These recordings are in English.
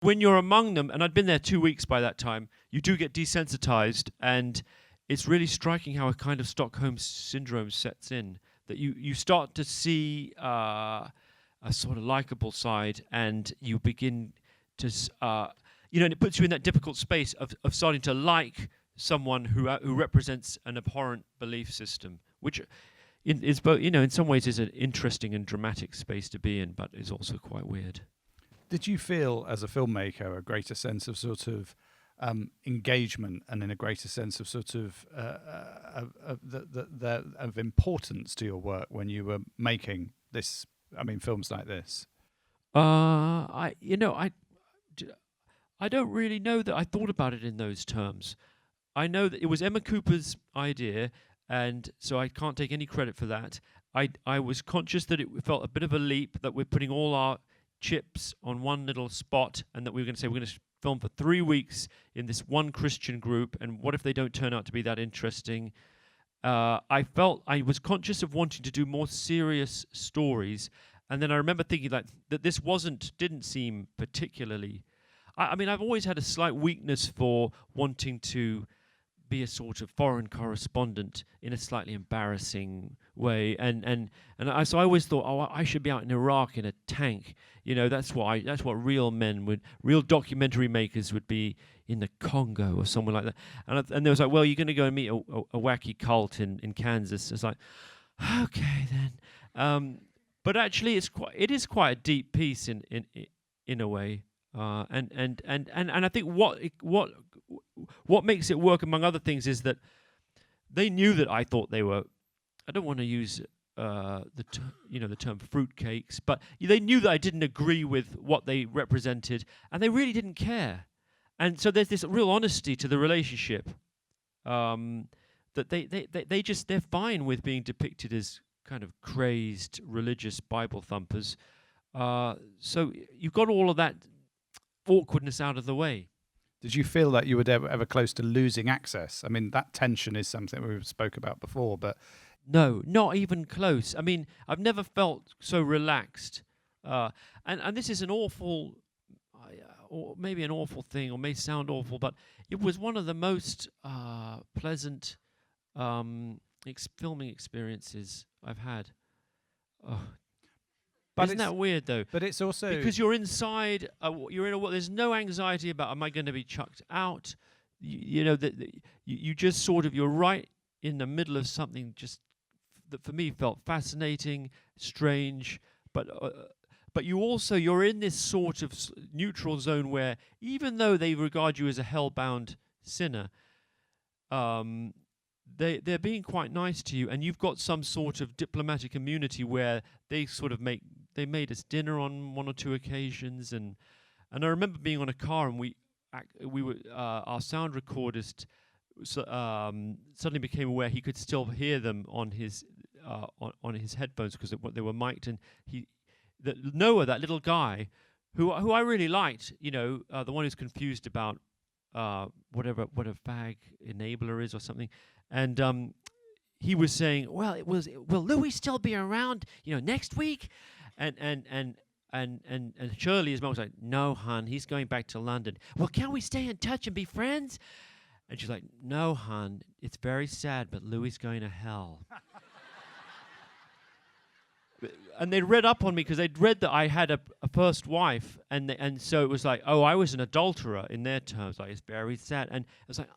when you're among them, and I'd been there 2 weeks by that time, you do get desensitized, and it's really striking how a kind of Stockholm syndrome sets in, that you start to see a sort of likable side, and you begin to, and it puts you in that difficult space of starting to like someone who represents an abhorrent belief system, which is both, in some ways is an interesting and dramatic space to be in, but is also quite weird. Did you feel, as a filmmaker, a greater sense of sort of engagement, and in a greater sense of sort of of importance to your work when you were making this? I mean, films like this. I don't really know that I thought about it in those terms. I know that it was Emma Cooper's idea, and so I can't take any credit for that. I was conscious that it felt a bit of a leap, that we're putting all our chips on one little spot, and that we were going to say we're going to film for 3 weeks in this one Christian group, and what if they don't turn out to be that interesting? I was conscious of wanting to do more serious stories, and then I remember thinking that this didn't seem particularly. I mean, I've always had a slight weakness for wanting to be a sort of foreign correspondent in a slightly embarrassing way, so I always thought, I should be out in Iraq in a tank. That's what real documentary makers would be, in the Congo or somewhere like that. And there was like, well, you're going to go and meet a wacky cult in Kansas. It's like, okay then. But actually, it is quite a deep piece in a way. And I think what makes it work, among other things, is that they knew that I thought they were. I don't want to use the term fruitcakes, but they knew that I didn't agree with what they represented, and they really didn't care. And so there's this real honesty to the relationship, that they're fine with being depicted as kind of crazed religious Bible thumpers. So you've got all of that awkwardness out of the way. Did you feel that you were ever close to losing access? I mean, that tension is something we've spoke about before, but... No, not even close. I mean, I've never felt so relaxed. And this is an awful, or maybe an awful thing, or may sound awful, but it was one of the most pleasant filming experiences I've had. But isn't that weird, though? But it's also... Because you're inside, there's no anxiety about, am I going to be chucked out? You just sort of, you're right in the middle of something just that for me felt fascinating, strange, but you're in this sort of neutral zone where, even though they regard you as a hell-bound sinner, they're being quite nice to you, and you've got some sort of diplomatic immunity where they sort of made us dinner on one or two occasions, and I remember being on a car, and we were our sound recordist suddenly became aware he could still hear them on his headphones because they were mic'd, and Noah, that little guy, who I really liked, the one who's confused about what a fag enabler is or something, and he was saying, will Louis still be around, next week? And Shirley, his mom, was like, no, hon, he's going back to London. Well, can't we stay in touch and be friends? And she's like, no, hon, it's very sad, but Louis is going to hell. And they read up on me because they'd read that I had a first wife, and so it was like, oh, I was an adulterer in their terms. Like, it's very sad. And it was like,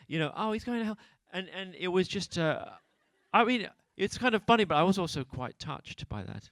he's going to hell. And it was just, I mean, it's kind of funny, but I was also quite touched by that.